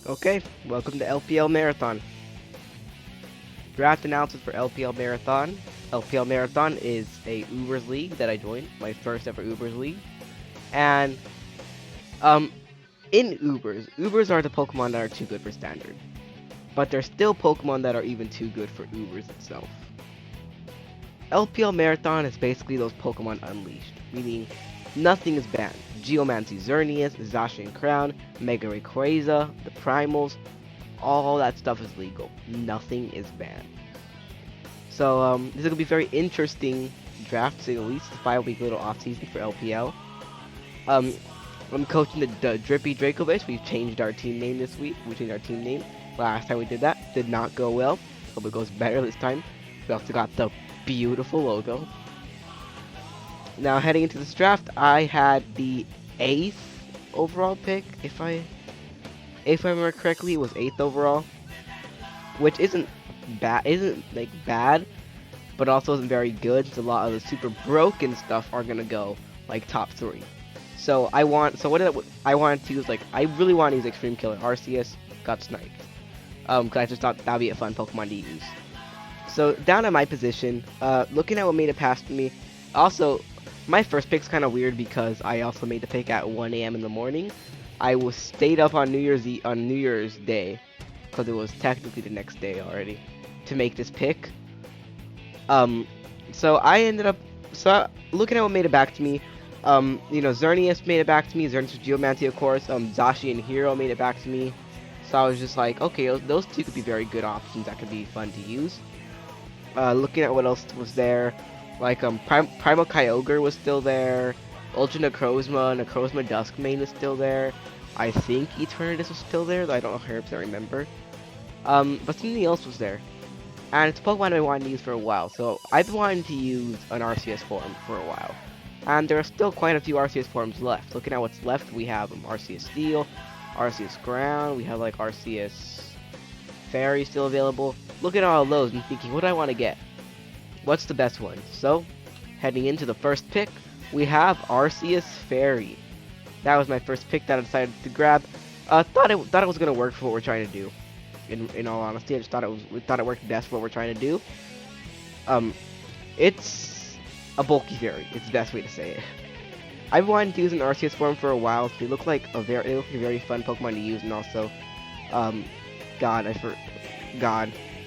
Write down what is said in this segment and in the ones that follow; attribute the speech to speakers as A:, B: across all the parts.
A: Okay, welcome to LPL Marathon. Draft announcement for LPL Marathon. LPL Marathon is a Ubers league that I joined, my first ever Ubers league. And um in Ubers are the Pokemon that are too good for standard. But there's still Pokemon that are even too good for Ubers itself. LPL Marathon is basically those Pokemon unleashed, meaning nothing is banned. Geomancy Xerneas, Zacian Crown, Mega Rayquaza, the Primals, all that stuff is legal. Nothing is banned. So this is gonna be very interesting draft to say the least. It's a 5-week little off season for LPL. Um, I'm coaching the Drippy Dracovish. We've changed our team name this week. We changed our team name. Last time we did that, did not go well. Hope it goes better this time. We also got the beautiful logo. Now heading into this draft, I had the 8th overall pick. If I remember correctly, it was 8th overall, which isn't bad, but also isn't very good. So a lot of the super broken stuff are gonna go like top 3. So I wanted to use, like, I really want to use Extreme Killer. Arceus got sniped. Cause I just thought that'd be a fun Pokemon to use. So down at my position, looking at what made it past me. Also, my first pick's kind of weird because I also made the pick at 1 a.m. in the morning. I was stayed up on New Year's Day, because it was technically the next day already, to make this pick. So I ended up looking at what made it back to me. Xerneas made it back to me. Xerneas with Geomancy, of course. Zacian Hero made it back to me. So I was just like, okay, those two could be very good options that could be fun to use. Looking at what else was there, like Primal Kyogre was still there. Ultra Necrozma Duskmane is still there. I think Eternatus was still there, though I don't 100% remember. But something else was there. And it's a Pokemon I wanted to use for a while, so I've been wanting to use an Arceus form for a while. And there are still quite a few Arceus forms left. Looking at what's left, we have Arceus Steel, Arceus Ground, we have like Arceus Fairy still available. Looking at all of those and thinking, what do I want to get? What's the best one? So, heading into the first pick, we have Arceus Fairy. That was my first pick that I decided to grab. Thought it was gonna work for what we're trying to do. In all honesty, I just thought it worked best for what we're trying to do. It's a bulky fairy. It's the best way to say it. I've wanted to use an Arceus form for a while. They look like a very fun Pokemon to use, and also,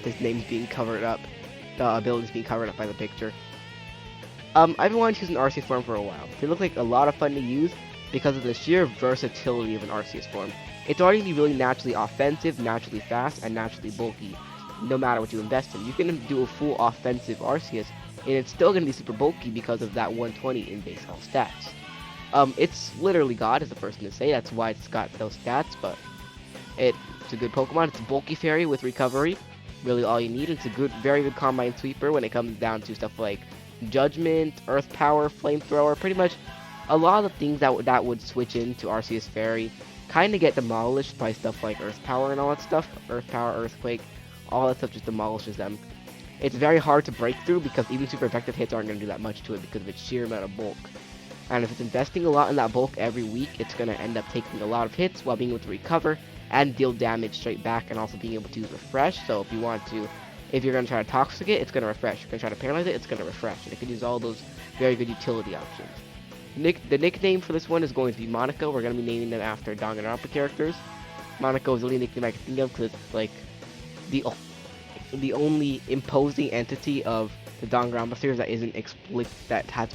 A: his name's being covered up. The ability's being covered up by the picture. I've been wanting to use an Arceus form for a while. They look like a lot of fun to use because of the sheer versatility of an Arceus form. It's already be really naturally offensive, naturally fast, and naturally bulky, no matter what you invest in. You can do a full offensive Arceus, and it's still going to be super bulky because of that 120 in base health stats. It's literally God is the person to say, that's why it's got those stats, but it's a good Pokemon. It's a bulky fairy with recovery, really all you need. It's a very good combine sweeper when it comes down to stuff like Judgment, Earth Power, Flamethrower, pretty much a lot of the things that would switch into Arceus Fairy kind of get demolished by stuff like Earth Power and all that stuff. Earth Power, Earthquake, all that stuff just demolishes them. It's very hard to break through because even super effective hits aren't going to do that much to it because of its sheer amount of bulk. And if it's investing a lot in that bulk every week, it's going to end up taking a lot of hits while being able to recover and deal damage straight back, and also being able to use Refresh. So if you're going to try to Toxic it, it's going to refresh. If you're going to try to Paralyze it, it's going to refresh. And it can use all those very good utility options. The nickname for this one is going to be Monaco. We're going to be naming them after Danganronpa characters. Monaco is the only nickname I can think of because it's like the only imposing entity of the Danganronpa series that isn't that has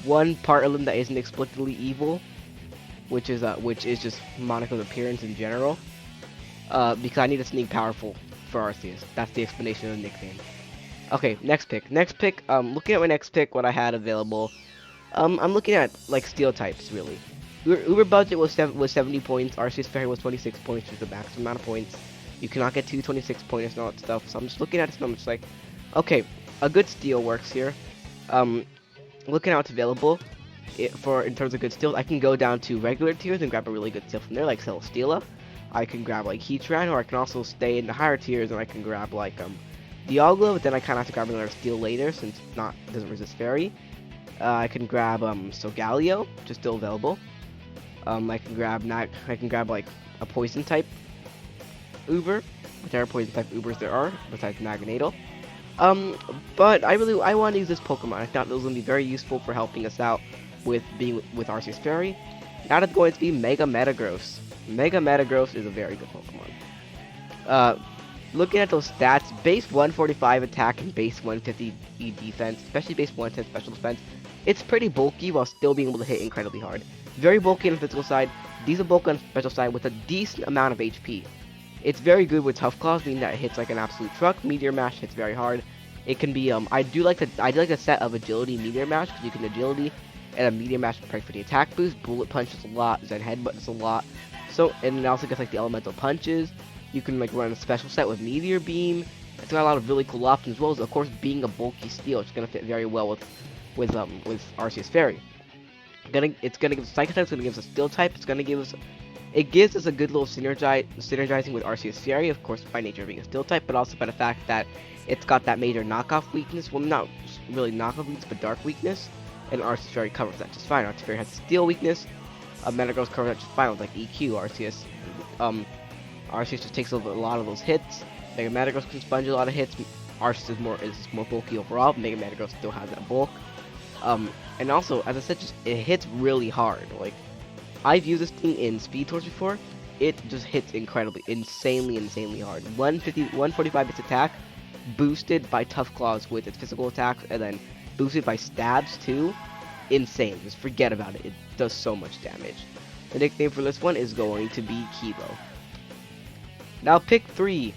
A: one part of them that isn't explicitly evil, which is just Monaco's appearance in general. Because I need something powerful for Arceus. That's the explanation of the nickname. Okay, next pick. Looking at my next pick, what I had available. I'm looking at like steel types really. Uber budget was 70 points. Arceus Fairy was 26 points, which is the maximum amount of points. You cannot get 2 26 pointers and all that stuff. So I'm just looking at it and I'm just like, okay, a good steel works here. Looking at what's available in terms of good steals, I can go down to regular tiers and grab a really good steal from there, like Celesteela. I can grab like Heatran, or I can also stay in the higher tiers and I can grab like Dialga, but then I kind of have to grab another steal later since it doesn't resist fairy. I can grab Solgaleo, which is still available. I can grab like a poison type Uber, whichever poison type Ubers there are, besides Magneto. But I want to use this Pokemon. I thought it was going to be very useful for helping us out with being with Arceus Fairy. Now it's going to be Mega Metagross. Mega Metagross is a very good Pokemon. Looking at those stats, base 145 attack and base 150 defense, especially base 110 special defense, it's pretty bulky while still being able to hit incredibly hard. Very bulky on the physical side, decent bulk on the special side with a decent amount of HP. It's very good with Tough Claws, meaning that it hits like an absolute truck. Meteor Mash hits very hard. It can be I do like the set of Agility Meteor Mash because you can Agility and a Meteor Mash perfect for the attack boost. Bullet Punch is a lot. Zen Headbutt is a lot. So and it also gets like the Elemental Punches. You can like run a special set with Meteor Beam. It's got a lot of really cool options, as well as of course being a bulky steel. It's gonna fit very well with Arceus Fairy. It's gonna give us Psychic type. It's gonna give us a Steel type. It gives us a good little synergizing with Arceus Fairy, of course, by nature of being a Steel type, but also by the fact that it's got that major knockoff weakness. Well, not really knockoff weakness, but dark weakness, and Arceus Fairy covers that just fine. Arceus Fairy has a Steel weakness. Metagross covers that just fine with like EQ. Arceus just takes a lot of those hits. Mega Metagross can sponge a lot of hits. Arceus is more bulky overall. Mega Metagross still has that bulk. And also, as I said, it hits really hard. Like, I've used this thing in Speed Torch before. It just hits insanely hard. 145 its attack, boosted by Tough Claws with its physical attacks, and then boosted by stabs too. Insane. Just forget about it. It does so much damage. The nickname for this one is going to be Kilo. Now pick 3,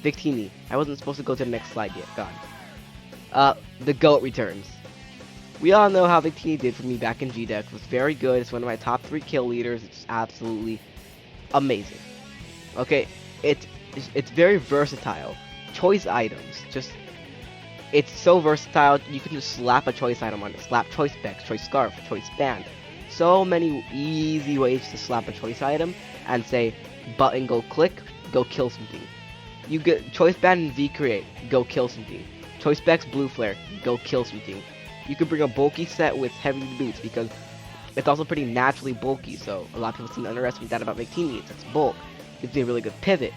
A: Victini. I wasn't supposed to go to the next slide yet. God. The GOAT returns. We all know how Victini did for me back in G-Deck. It was very good. It's one of my top 3 kill leaders. It's absolutely amazing. Okay, it's very versatile. Choice items, it's so versatile. You can just slap a choice item on it. Slap Choice Specs, Choice Scarf, Choice Band. So many easy ways to slap a choice item and say, button go click, go kill something. You get Choice Band and V-Create, go kill something. Choice Specs, Blue Flare, go kill something. You could bring a bulky set with heavy boots because it's also pretty naturally bulky, so a lot of people seem to underestimate that about Victini. It's bulk. It gives me a really good pivot.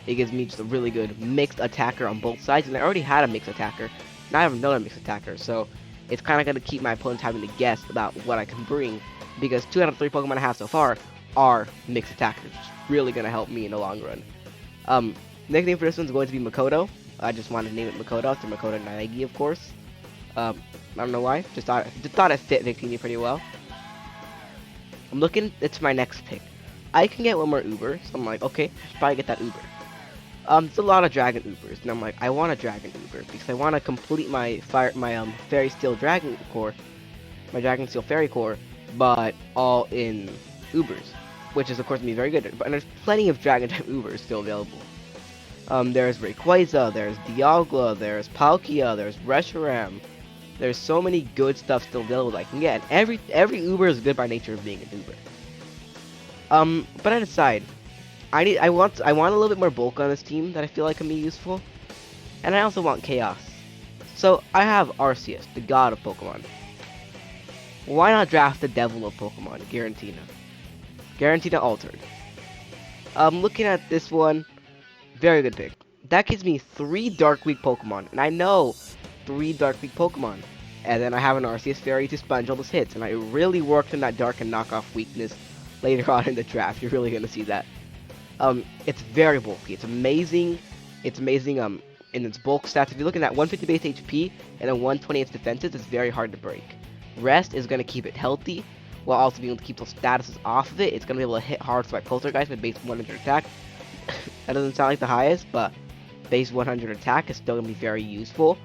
A: It gives me just a really good mixed attacker on both sides, and I already had a mixed attacker. Now I have another mixed attacker, so it's kind of going to keep my opponents having to guess about what I can bring, because 2 out of 3 Pokemon I have so far are mixed attackers, which is really going to help me in the long run. Nickname for this one's going to be Makoto. I just wanted to name it Makoto after Makoto Naegi, of course. I don't know why. Just thought it fit Victini pretty well. I'm looking. It's my next pick. I can get one more Uber, so I'm like, okay, I should probably get that Uber. There's a lot of Dragon Ubers, and I'm like, I want a Dragon Uber because I want to complete my Fairy Steel Dragon Core, my Dragon Steel Fairy Core, but all in Ubers, which is of course gonna be very good. But there's plenty of Dragon type Ubers still available. There's Rayquaza, there's Dialga, there's Palkia, there's Reshiram. There's so many good stuff still available that I can get. And every Uber is good by nature of being an Uber. But I decide, I want a little bit more bulk on this team that I feel like can be useful, and I also want Chaos. So I have Arceus, the god of Pokemon. Why not draft the devil of Pokemon, Giratina? Giratina Altered. Looking at this one, very good pick. That gives me 3 Dark Weak Pokemon, and I know 3 Dark Weak Pokemon. And then I have an Arceus Fairy to sponge all those hits, and I really worked on that Dark and Knockoff weakness later on in the draft. You're really gonna see that. It's very bulky. It's amazing. It's amazing in its bulk stats. If you're looking at 150 base HP and then 120 its defenses, it's very hard to break. Rest is gonna keep it healthy, while also being able to keep those statuses off of it. It's gonna be able to hit hard by Poltergeist with base 100 attack. That doesn't sound like the highest, but base 100 attack is still gonna be very useful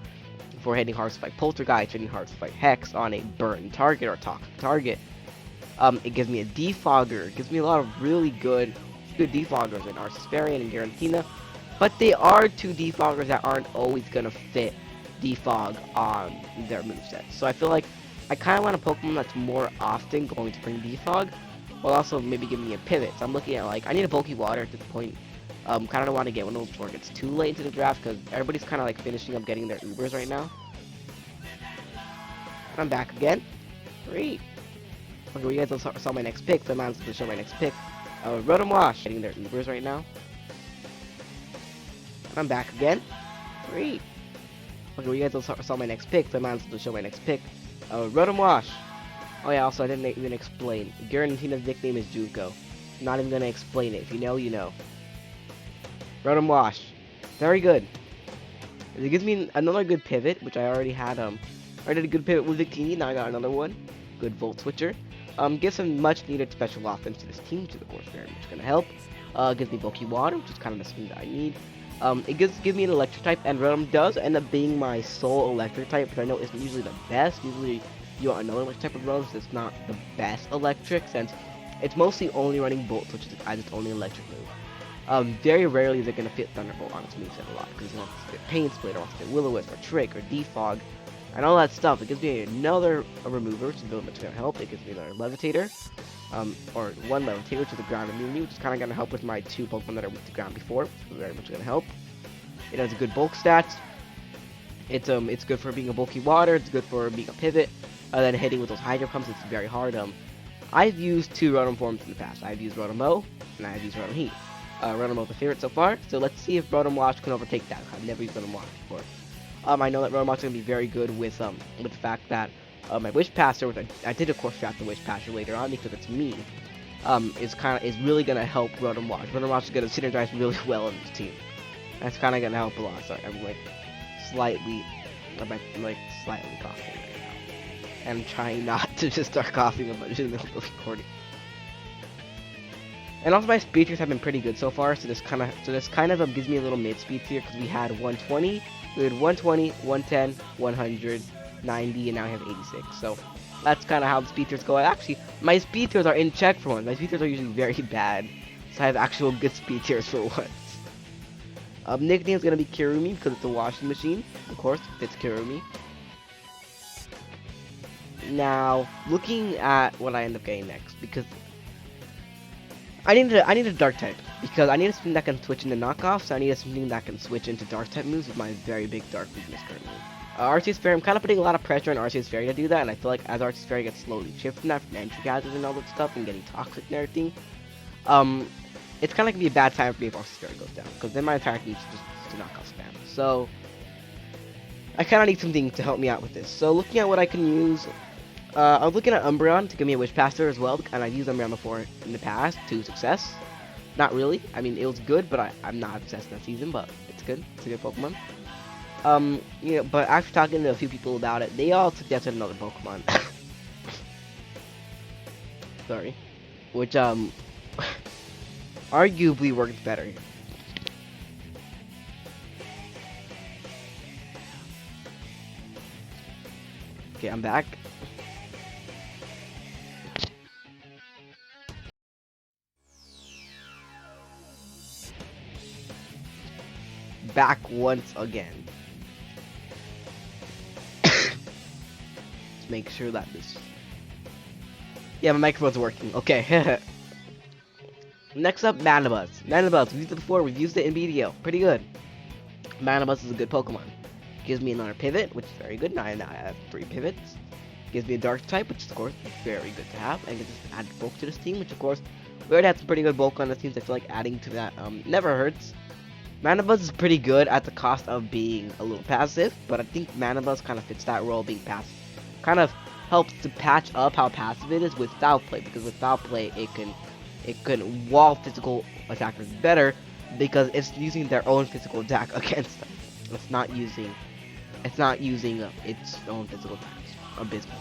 A: for hitting hard to fight Poltergeist, hitting hard to fight Hex on a burn target or toxic target. It gives me a Defogger. It gives me a lot of really good Defoggers in Arceus Fairy and Giratina, but they are 2 Defoggers that aren't always gonna fit Defog on their movesets. So I feel like I kind of want a Pokemon that's more often going to bring Defog, while also maybe giving me a pivot. So I'm looking at like, I need a bulky water at this point. Kind of don't want to get one of those before it gets too late into the draft, because everybody's kind of like finishing up getting their Ubers right now. I'm back again. Great. Okay, well, you guys saw my next pick, so I'm not supposed to show my next pick. Rotom Wash getting their Ubers right now. I'm back again. Great. Okay, well, you guys saw my next pick, so I might as well show my next pick. Rotom Wash. Oh yeah, also I didn't even explain. Garantina's nickname is Juco. Not even gonna explain it. If you know, you know. Rotom Wash. Very good. It gives me another good pivot, which I already had. I did a good pivot with Victini, now I got another one. Good Volt Switcher. Gives some much needed special offense to this team, which is of course very much gonna help. Gives me bulky water, which is kind of the thing that I need. It gives me an electric type, and Rotom does end up being my sole electric type, which I know isn't usually the best. Usually you want another electric type of Rotom, so it's not the best electric, since it's mostly only running Volt Switches as its only electric move. Very rarely they're gonna fit Thunderbolt on its moveset a lot, because it wants to fit Pain Split, or wants to fit Will-O-Wisp, or Trick, or Defog, and all that stuff. It gives me another remover, which is very much gonna help. It gives me another Levitator, or one Levitator, which is a ground immunity, which is kind of gonna help with my 2 Pokemon that are weak to ground before, which is very much gonna help. It has a good bulk stats. It's good for being a bulky water. It's good for being a pivot. Then hitting with those Hydro Pumps, it's very hard. I've used 2 Rotom forms in the past. I've used Rotom O, and I've used Rotom Heat. Rotom O is my favorite so far, so let's see if Rotom Wash can overtake that. I've never used Rotom Wash before. I know that Rotom Wash is going to be very good with the fact that my Wish Passer, which I did of course draft the Wish Passer later on because it's me, is really going to help Rotom Wash. Rotom Wash is going to synergize really well in this team. That's kind of going to help a lot. Sorry, I'm slightly coughing right now. And I'm trying not to just start coughing in the middle of the recording. And also my speed tiers have been pretty good so far, so this kind of gives me a little mid speed tier, because we had 120, 110, 100, 90, and now we have 86. So that's kind of how the speed tiers go. Actually, my speed tiers are in check for once. My speed tiers are usually very bad, so I have actual good speed tiers for once. Nickname is gonna be Kirumi because it's a washing machine. Of course, it's Kirumi. Now, looking at what I end up getting next, because I need a dark type, because I need something that can switch into knockoffs. So I need something that can switch into dark type moves with my very big dark weakness currently. Arceus Fairy, I'm kind of putting a lot of pressure on Arceus Fairy to do that, and I feel like as Arceus Fairy gets slowly chipped from that, from entry gathers and all that stuff, and getting toxic and everything, it's kind of gonna be a bad time for me if Arceus Fairy goes down, because then my attack needs to knock off spam. So I kind of need something to help me out with this. So looking at what I can use, I was looking at Umbreon to give me a Wish Passer as well, and I've used Umbreon before in the past to success. Not really. I mean, it was good, but I'm not obsessed in that season, but it's good. It's a good Pokemon. But after talking to a few people about it, they all suggested another Pokemon. Sorry. Which, arguably works better. Okay, I'm back. Back once again. Let's make sure that this... Yeah, my microphone's working. Okay. Next up, Manabuzz. Manabuzz, we've used it before. We've used it in BDO. Pretty good. Manabuzz is a good Pokemon. Gives me another pivot, which is very good. Now I have 3 pivots. Gives me a dark type, which is of course very good to have. And gives us added bulk to this team, which of course we already had some pretty good bulk on this team, so I feel like adding to that never hurts. Manabuzz is pretty good at the cost of being a little passive, but I think Manabuzz kind of fits that role, being passive. Kind of helps to patch up how passive it is with Foul Play, because with Foul Play it can wall physical attackers better because it's using their own physical attack against them. It's not using its own physical attacks. Abysmal.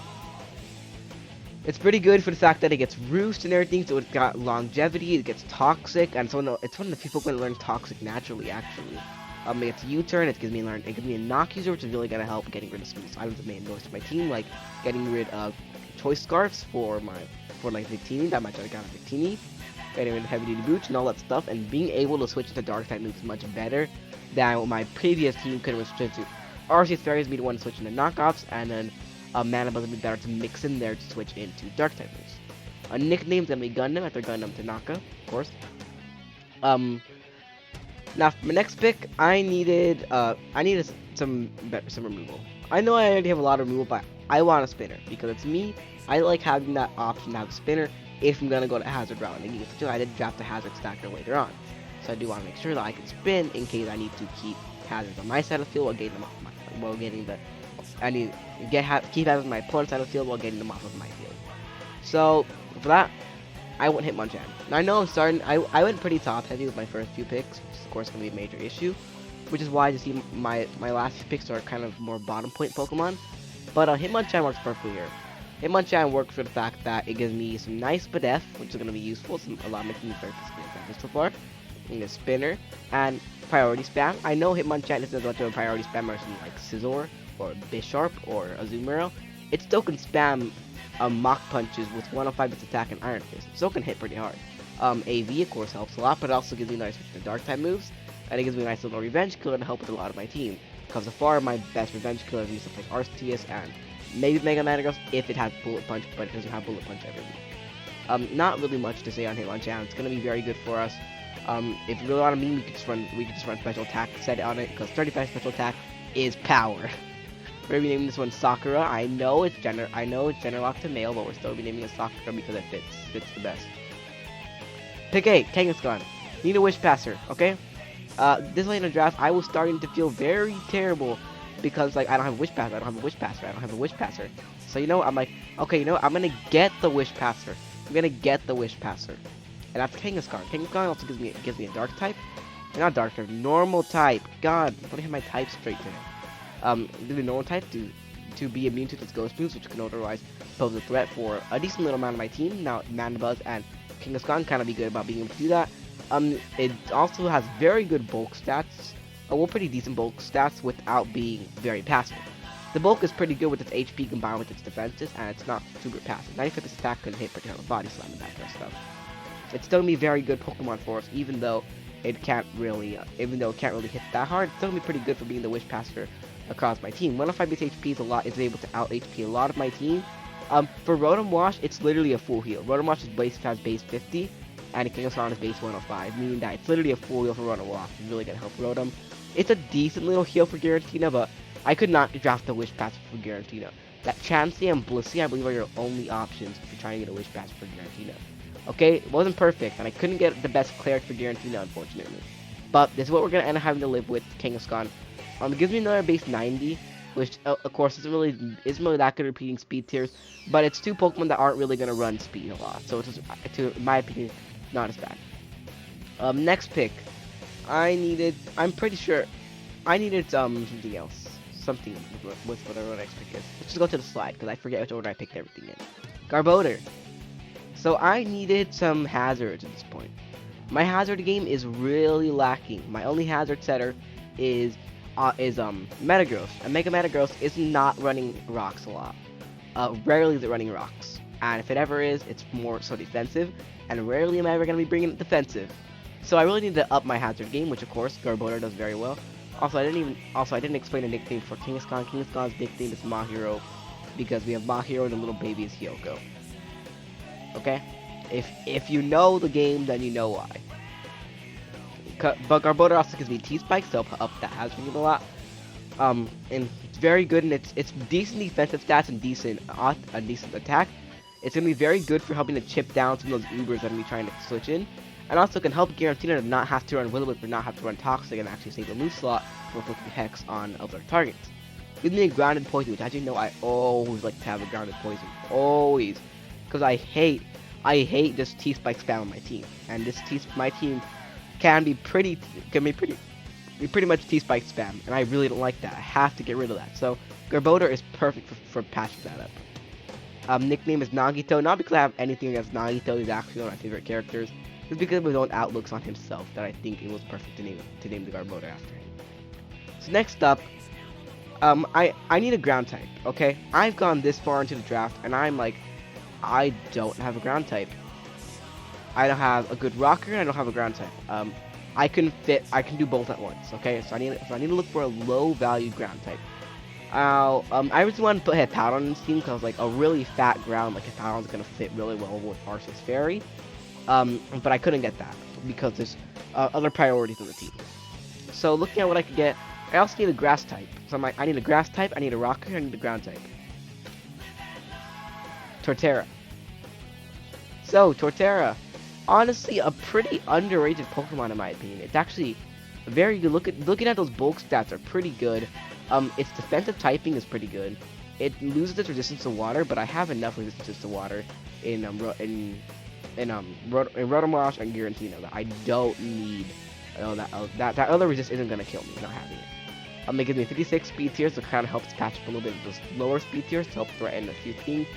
A: It's pretty good for the fact that it gets roost and everything, so it's got longevity, it gets toxic, and so it's one of the people going to learn toxic naturally, actually. It gets U-turn, it gives me a knock user, which is really going to help getting rid of some items that may annoy my team, like getting rid of choice scarfs for like Victini, that much I got a Victini, getting rid of heavy duty boots and all that stuff, and being able to switch to dark type moves is much better than what my previous team could have switched to. Arceus Fairy is me to want to switch into knockoffs, and then Manabuzz would be better to mix in there to switch into dark type moves. A nickname's gonna be Gundam after Gundam Tanaka, of course. Now for my next pick, I needed some removal. I know I already have a lot of removal, but I want a spinner because it's me. I like having that option to have a spinner if I'm gonna go to hazard route. And I did draft the hazard stacker later on, so I do want to make sure that I can spin in case I need to keep hazards on my side of the field while getting them off keep hazards on my opponent's side of the field while getting them off of my field. So for that, I went Hitmonchan. Now I know I'm starting. I went pretty top heavy with my first few picks, which is of course gonna be a major issue, which is why you see my last few picks are kind of more bottom point Pokemon. But Hitmonchan works perfectly here. Hitmonchan works for the fact that it gives me some nice Spadef, which is going to be useful, a lot of my team very effective so far, in the Spinner, and Priority Spam. I know Hitmonchan isn't as much of a Priority Spammer as like Scizor, or Bisharp, or Azumarill. It still can spam Mach Punches with 105 its attack and Iron Fist. It still can hit pretty hard. AV, of course, helps a lot, but it also gives me nice Dark-type moves, and it gives me a nice little Revenge Killer to help with a lot of my team. Because so far, my best Revenge Killer is to play Arceus and maybe Mega Metagross if it has Bullet Punch, but it doesn't have Bullet Punch every week. Not really much to say on Hitmonchan. It's gonna be very good for us. If you really want to meme, we could just run special attack set on it, because 35 special attack is power. We're renaming this one Sakura. I know it's gender locked to male, but we're still renaming it Sakura because it fits the best. Pick 8, Kangaskhan. Need a Wish Passer, okay? This late in the draft, I was starting to feel very terrible because like I don't have a Wish Passer. So you know, I'm like, okay, you know, I'm gonna get the Wish Passer. And that's Kangaskhan. Kangaskhan also gives me a Dark type, not Dark type, normal type. God, I don't have my type straight today. Gives me normal type to be immune to its Ghost moves, which can otherwise pose a threat for a decent little amount of my team. Now, Mandibuzz and Kangaskhan kind of be good about being able to do that. It also has very good bulk stats, pretty decent bulk stats without being very passive. The bulk is pretty good with its HP combined with its defenses, and it's not super passive. 95 attack can hit pretty hard with Body Slam and that kind of stuff. It's still gonna be a very good Pokemon for us, even though it can't really hit that hard. It's still gonna be pretty good for being the Wish Passer across my team. 105 base HP is able to out HP a lot of my team. For Rotom Wash, it's literally a full heal. Rotom Wash has base 50. And Kangaskhan is base 105, meaning that it's literally a full heal for Rotom Wash. It's really gonna help Rotom. It's a decent little heal for Giratina, but I could not draft the Wish Passer for Giratina. That Chansey and Blissey, I believe, are your only options if you're trying to get a Wish Passer for Giratina. Okay, it wasn't perfect, and I couldn't get the best cleric for Giratina, unfortunately. But this is what we're gonna end up having to live with Kangaskhan. It gives me another base 90, which of course isn't really that good at repeating speed tiers, but it's two Pokemon that aren't really gonna run speed a lot, so it's just, in my opinion, not as bad. Next pick, I'm pretty sure I needed something else, with whatever the next pick is. Let's just go to the slide because I forget which order I picked everything in. Garbodor. So I needed some hazards at this point. My hazard game is really lacking. My only hazard setter is Metagross. And Mega Metagross is not running rocks a lot. Rarely is it running rocks. And if it ever is, it's more so defensive. And rarely am I ever going to be bringing it defensive. So I really need to up my hazard game, which of course Garbodor does very well. Also, I didn't explain a nickname for Kangaskhan. Kangaskhan's nickname is Mahiro, because we have Mahiro and the little baby is Hyoko. Okay? If you know the game, then you know why. But Garbodor also gives me T-Spikes to help up that hazard game a lot. And it's very good, and it's decent defensive stats and decent attack. It's going to be very good for helping to chip down some of those Ubers that I'm going to be trying to switch in. And also can help Giratina to not have to run Will-O-Wisp or not have to run Toxic and actually save the loose slot for putting Hex on other targets. Gives me a Grounded Poison, which as you know I always like to have a Grounded Poison. Always. Because I hate this T-Spike spam on my team. And my team can be pretty much T-Spike spam. And I really don't like that. I have to get rid of that. So Garbodor is perfect for patching that up. Nickname is Nagito, not because I have anything against Nagito. He's actually one of my favorite characters. It's because of his own outlooks on himself that I think it was perfect to name the Garbodor after him. So next up, I need a ground type, okay? I've gone this far into the draft, and I'm like, I don't have a ground type. I don't have a good rocker, and I don't have a ground type. I can do both at once, okay? So I need to look for a low-value ground type. I really wanted to put Hippowdon in this team because like a really fat ground like Hippowdon's gonna fit really well with Arceus Fairy. But I couldn't get that because there's other priorities on the team. So looking at what I could get, I also need a grass type. So I'm like, I need a grass type, I need a rocker, I need a ground type. Torterra. So Torterra, honestly a pretty underrated Pokemon in my opinion. It's actually very good. Looking at those bulk stats are pretty good. Its defensive typing is pretty good. It loses its resistance to water, but I have enough resistance to water in Rotomosh and Giratina that I don't need. That other resist isn't gonna kill me. Not having it. It gives me 56 speed tiers, so kind of helps patch up a little bit of those lower speed tiers to help threaten a few things.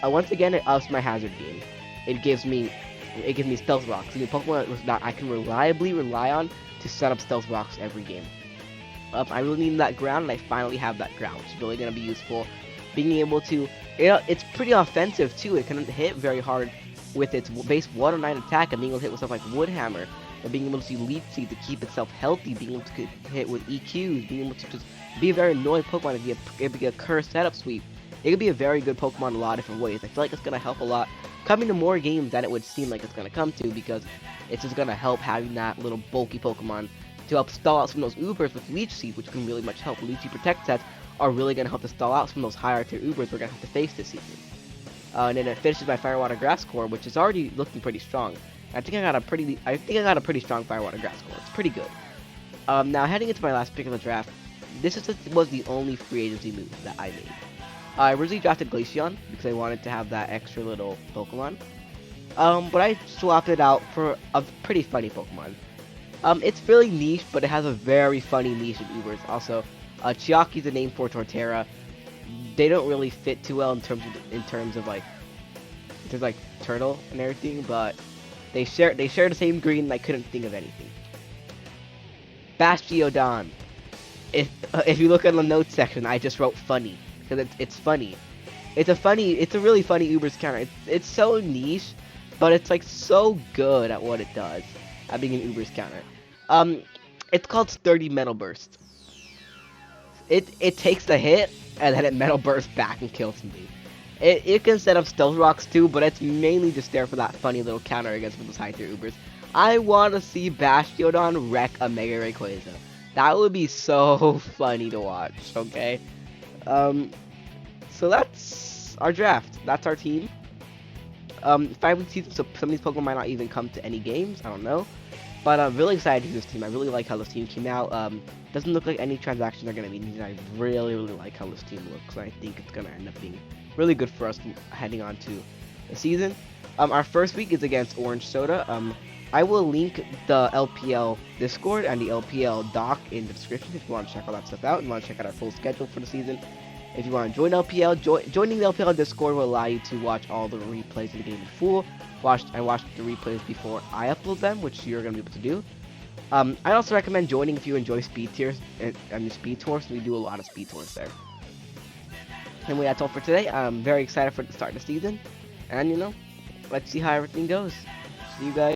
A: Once again, it ups my hazard game. It gives me stealth rocks. The Pokemon that I can reliably rely on to set up stealth rocks every game. I really need that ground, and I finally have that ground, which is really gonna be useful. Being able to, it's pretty offensive too. It can hit very hard with its base Water 9 attack, and being able to hit with stuff like Wood Hammer, and being able to use Leech Seed to keep itself healthy, being able to hit with EQs, being able to just be a very annoying Pokemon. It could be a cursed setup sweep. It could be a very good Pokemon in a lot of different ways. I feel like it's gonna help a lot coming to more games than it would seem like it's gonna come to, because it's just gonna help having that little bulky Pokemon to help stall out some of those Ubers with Leech Seed, which can really much help. Leech Seed Protect sets are really going to help to stall out some of those higher tier Ubers we're going to have to face this season. And then it finishes my Fire Water Grass core, which is already looking pretty strong. I think I got a pretty strong Fire Water Grass core. It's pretty good. Now heading into my last pick of the draft, was the only free agency move that I made. I originally drafted Glaceon because I wanted to have that extra little Pokemon. But I swapped it out for a pretty funny Pokemon. It's really niche, but it has a very funny niche in Ubers. Also, Chiaki's a name for Torterra. They don't really fit too well in terms of like, there's like turtle and everything, but they share the same green, and I couldn't think of anything. Bastiodon. If you look at the notes section, I just wrote funny because it's funny. It's a really funny Ubers counter. It's so niche, but it's like so good at what it does at being an Ubers counter. It's called Sturdy Metal Burst. It takes the hit and then it Metal Bursts back and kills me. It can set up Stealth Rocks too, but it's mainly just there for that funny little counter against those high tier Ubers. I want to see Bastiodon wreck a Mega Rayquaza. That would be so funny to watch. Okay. So that's our draft. That's our team. 5-week season, so some of these Pokemon might not even come to any games. I don't know. But I'm really excited to use this team. I really like how this team came out. Doesn't look like any transactions are going to be needed. I really like how this team looks. I think it's going to end up being really good for us heading on to the season. Our first week is against Orange Soda. I will link the LPL Discord and the LPL doc in the description if you want to check all that stuff out and want to check out our full schedule for the season. If you want to join LPL, joining the LPL Discord will allow you to watch all the replays of the game in full. Watch the replays before I upload them, which you're going to be able to do. I also recommend joining if you enjoy speed tiers and speed tours. We do a lot of speed tours there. Anyway, that's all for today. I'm very excited for the start of the season. And, let's see how everything goes. See you guys.